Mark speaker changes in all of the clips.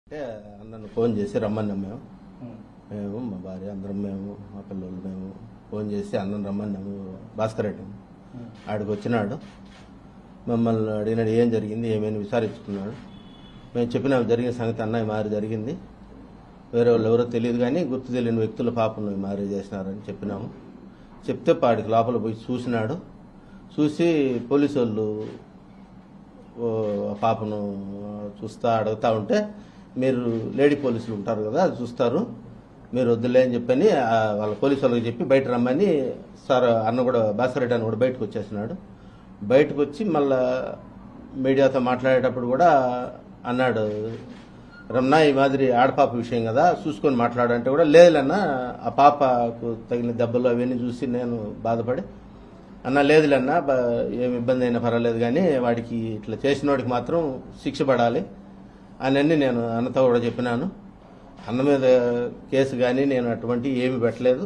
Speaker 1: అంటే నన్ను ఫోన్ చేసి రమ్మన్నాం మేము మా భార్య అందరం మేము మా పిల్లలు మేము ఫోన్ చేసి అన్నం రమ్మన్నాము. భాస్కర్ రెడ్డి ఆడికి వచ్చినాడు, మమ్మల్ని అడిగినాడు ఏం జరిగింది ఏమైనా విచారించుకున్నాడు. మేము చెప్పినాము జరిగిన సంగతి అన్నయ్య మారి జరిగింది, వేరే వాళ్ళు ఎవరో తెలియదు కానీ గుర్తు తెలియని వ్యక్తుల పాపను మారి చేసినారని చెప్పినాము. చెప్తే పాడికి లోపల పోయి చూసినాడు. చూసి పోలీసు వాళ్ళు పాపను చూస్తా అడుగుతా ఉంటే, మీరు లేడీ పోలీసులు ఉంటారు కదా అది చూస్తారు, మీరు వద్దులే అని చెప్పని వాళ్ళ పోలీసు వాళ్ళకి చెప్పి బయట రమ్మని సార్ అన్న కూడా భాస్కర్ రెడ్డి అన్న కూడా బయటకు వచ్చేసినాడు. బయటకు వచ్చి మళ్ళా మీడియాతో మాట్లాడేటప్పుడు కూడా అన్నాడు, రమణ ఈ మాదిరి ఆడపాప విషయం కదా చూసుకొని మాట్లాడంటే కూడా లేదులేన్న ఆ పాపకు తగిన దెబ్బలు అవన్నీ చూసి నేను బాధపడి అన్న లేదులేన్న ఏమి ఇబ్బంది అయినా పర్వాలేదు కానీ వాడికి ఇట్లా చేసిన వాడికి మాత్రం శిక్ష పడాలి అని నేను అన్నతో కూడా చెప్పినాను. అన్న మీద కేసు కానీ నేను అటువంటి ఏమి పెట్టలేదు,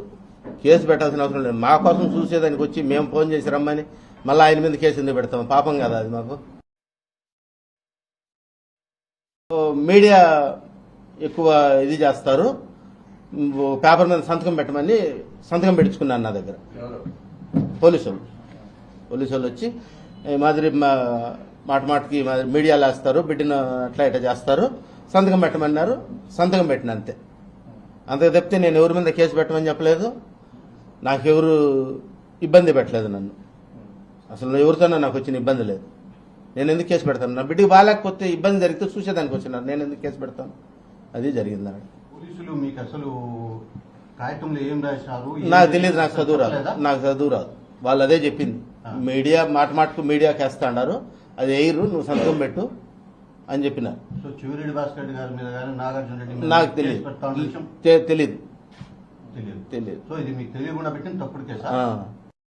Speaker 1: కేసు పెట్టాల్సిన అవసరం లేదు. మా కోసం చూసేదానికి వచ్చి మేము ఫోన్ చేసి రమ్మని మళ్ళీ ఆయన మీద కేసు ఎందుకు పెడతాం, పాపం కదా అది మాకు. మీడియా ఎక్కువ ఇది చేస్తారు, పేపర్ మీద సంతకం పెట్టమని సంతకం పెట్టించుకున్నాను నా దగ్గర. పోలీసు వాళ్ళు వచ్చి మాదిరి మాట మాటకి మీడియాలో వేస్తారు, బిడ్డను అట్లా ఇట్లా చేస్తారు, సంతకం పెట్టమన్నారు, సంతకం పెట్టిన అంతే. అంతకు తప్పితే నేను ఎవరి మీద కేసు పెట్టమని చెప్పలేదు, నాకెవరు ఇబ్బంది పెట్టలేదు. నన్ను అసలు ఎవరితోనో నాకు వచ్చిన ఇబ్బంది లేదు. నేను ఎందుకు కేసు పెడతాను, నా బిడ్డకి బాగాలేకపోతే ఇబ్బంది జరిగితే చూసేదానికి వచ్చినారు, నేను ఎందుకు కేసు పెడతాను, అది జరిగింది.
Speaker 2: పోలీసులు మీకు అసలు కాగితంలో ఏం రాశారు
Speaker 1: నాకు తెలియదు, నాకు చదువు రాదు. వాళ్ళు అదే చెప్పింది, మీడియా మాటకు మీడియాకి వేస్తా అన్నారు, అది ఎయిరు నువ్వు సంతకం పెట్టు అని చెప్పినారు.
Speaker 2: సో చివరెడ్డి భాస్కర్ రెడ్డి గారి మీద కానీ నాగార్జున రెడ్డి
Speaker 1: నాకు తెలియదు.
Speaker 2: సో ఇది మీకు తెలియకుండా పెట్టిన తప్పుడు కేసా?